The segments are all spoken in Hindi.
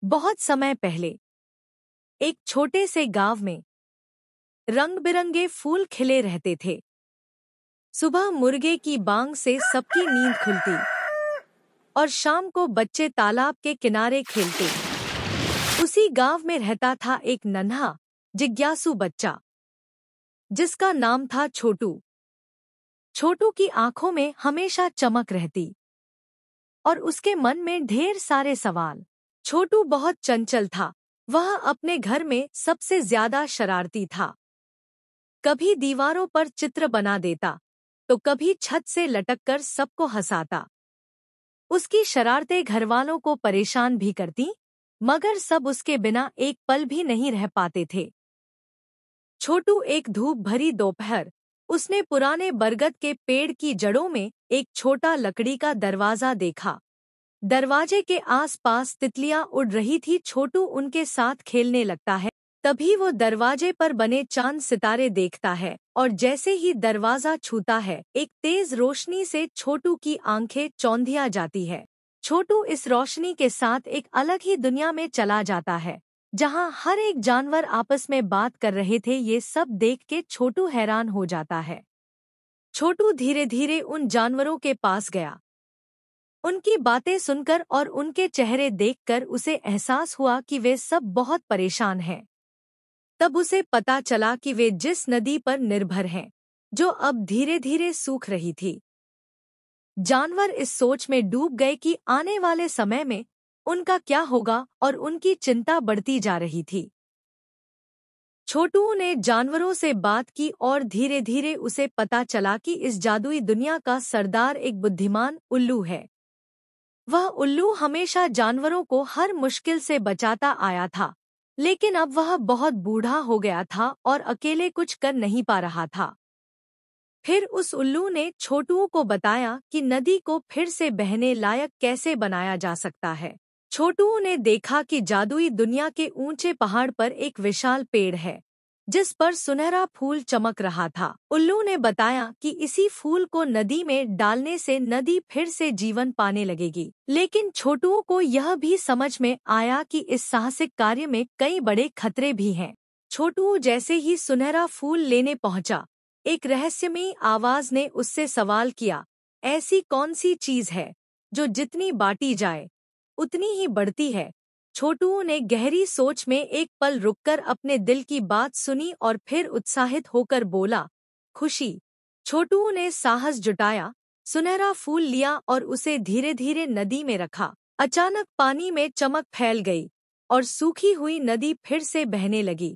बहुत समय पहले एक छोटे से गांव में रंग बिरंगे फूल खिले रहते थे। सुबह मुर्गे की बांग से सबकी नींद खुलती और शाम को बच्चे तालाब के किनारे खेलते। उसी गांव में रहता था एक नन्हा जिज्ञासु बच्चा जिसका नाम था छोटू। छोटू की आंखों में हमेशा चमक रहती और उसके मन में ढेर सारे सवाल। छोटू बहुत चंचल था। वह अपने घर में सबसे ज्यादा शरारती था। कभी दीवारों पर चित्र बना देता तो कभी छत से लटककर सबको हंसाता। उसकी शरारतें घरवालों को परेशान भी करती, मगर सब उसके बिना एक पल भी नहीं रह पाते थे। छोटू एक धूप भरी दोपहर उसने पुराने बरगद के पेड़ की जड़ों में एक छोटा लकड़ी का दरवाजा देखा। दरवाजे के आसपास तितलियां उड़ रही थी। छोटू उनके साथ खेलने लगता है। तभी वो दरवाजे पर बने चांद सितारे देखता है और जैसे ही दरवाजा छूता है एक तेज रोशनी से छोटू की आंखें चौंधिया जाती है। छोटू इस रोशनी के साथ एक अलग ही दुनिया में चला जाता है जहां हर एक जानवर आपस में बात कर रहे थे। ये सब देख के छोटू हैरान हो जाता है। छोटू धीरे धीरे उन जानवरों के पास गया। उनकी बातें सुनकर और उनके चेहरे देखकर उसे एहसास हुआ कि वे सब बहुत परेशान हैं। तब उसे पता चला कि वे जिस नदी पर निर्भर हैं, जो अब धीरे धीरे सूख रही थी। जानवर इस सोच में डूब गए कि आने वाले समय में उनका क्या होगा और उनकी चिंता बढ़ती जा रही थी। छोटू ने जानवरों से बात की और धीरे धीरे उसे पता चला कि इस जादुई दुनिया का सरदार एक बुद्धिमान उल्लू है। वह उल्लू हमेशा जानवरों को हर मुश्किल से बचाता आया था, लेकिन अब वह बहुत बूढ़ा हो गया था और अकेले कुछ कर नहीं पा रहा था। फिर उस उल्लू ने छोटू को बताया कि नदी को फिर से बहने लायक कैसे बनाया जा सकता है। छोटू ने देखा कि जादुई दुनिया के ऊंचे पहाड़ पर एक विशाल पेड़ है जिस पर सुनहरा फूल चमक रहा था। उल्लू ने बताया कि इसी फूल को नदी में डालने से नदी फिर से जीवन पाने लगेगी। लेकिन छोटू को यह भी समझ में आया कि इस साहसिक कार्य में कई बड़े खतरे भी हैं। छोटू जैसे ही सुनहरा फूल लेने पहुंचा, एक रहस्यमयी आवाज ने उससे सवाल किया, ऐसी कौन सी चीज है जो जितनी बांटी जाए उतनी ही बढ़ती है? छोटू ने गहरी सोच में एक पल रुककर अपने दिल की बात सुनी और फिर उत्साहित होकर बोला, खुशी। छोटू ने साहस जुटाया, सुनहरा फूल लिया और उसे धीरे धीरे नदी में रखा। अचानक पानी में चमक फैल गई और सूखी हुई नदी फिर से बहने लगी।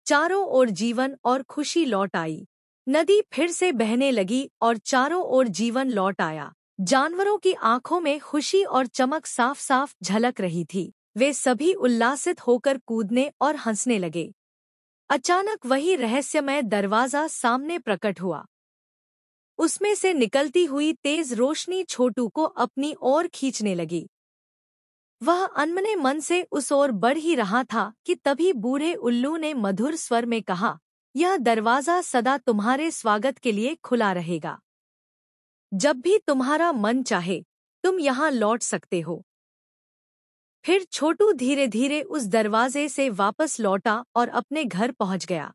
चारों ओर जीवन और खुशी लौट आई। नदी फिर से बहने लगी और चारों ओर जीवन लौट आया। जानवरों की आंखों में खुशी और चमक साफ साफ झलक रही थी। वे सभी उल्लासित होकर कूदने और हंसने लगे। अचानक वही रहस्यमय दरवाजा सामने प्रकट हुआ। उसमें से निकलती हुई तेज रोशनी छोटू को अपनी ओर खींचने लगी। वह अनमने मन से उस ओर बढ़ ही रहा था कि तभी बूढ़े उल्लू ने मधुर स्वर में कहा, यह दरवाजा सदा तुम्हारे स्वागत के लिए खुला रहेगा। जब भी तुम्हारा मन चाहे तुम यहाँ लौट सकते हो। फिर छोटू धीरे धीरे उस दरवाजे से वापस लौटा और अपने घर पहुंच गया।